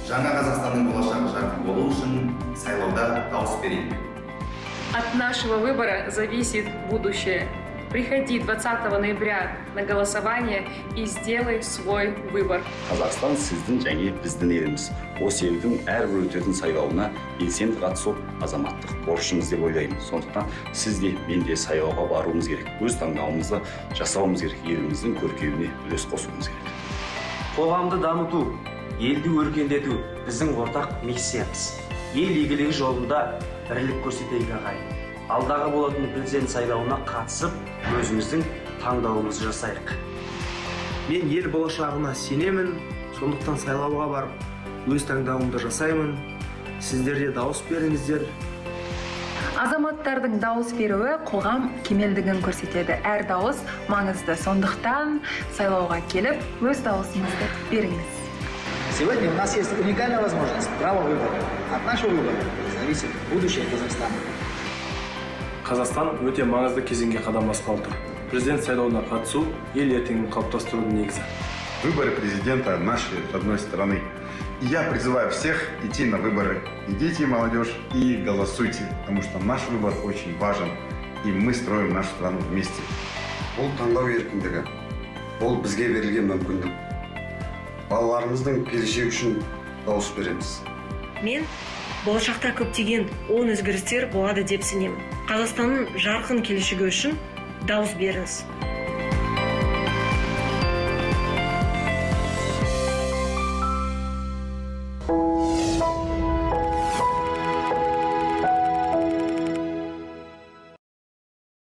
Жаңа Қазақстанның болашағы жарқын болу үшін сайлауда дауыс берейік. От нашего выбора зависит будущее. Приходи 20 ноября на голосование и сделай свой выбор. Қазақстан сіздің және біздің еліміз. Осы елдің әрбір өтетін сайлауына белсенді қатысу азаматтық борышымыз деп ойлаймын. Сондықтан сіз де мен де сайлауға баруымыз керек. Өз таңдауымызды жасауымыз керек. Еліміздің көркеюіне үлес қосуымыз керек. Қоғамды дамыту, елді өркендету біздің ортақ миссиямыз. Ел игілігі жолында бірлік көрсетейік ағайын. Алдағы болатын президент сайлауына қатысып, өзіміздің таңдауымызды жасайық. Мен ел болашағына сенемін, сондықтан сайлауға барып, өз таңдауымды жасаймын. Сіздер де дауыс беріңіздер. Азаматтардың дауыс беруі қоғам кемелдігін көрсетеді. Әр дауыс маңызды. Сондықтан сайлауға келіп, өз дауысыңызды беріңіз. Сегодня у нас есть уникальная возможность, право выбора. От нашего выбора зависит будущее Казахстана. Қазақстан өте маңызды кезеңге қадам басқалы тұр. Президент сайлауына қатысу ел ертеңін қалыптастырудың негізі. Выборы президента наши, с одной стороны. И я призываю всех идти на выборы. Идите, молодежь, и голосуйте, потому что наш выбор очень важен, и мы строим нашу страну вместе. Бұл таңдау еркіндігі, бұл бізге берілген мүмкіндік. Балаларымыздың келешегі үшін дауыс береміз. Мен болашақта көптеген оң өзгерістер болады деп сенемін. Қазақстанның жарқын келешегі үшін дауыс беріңіз.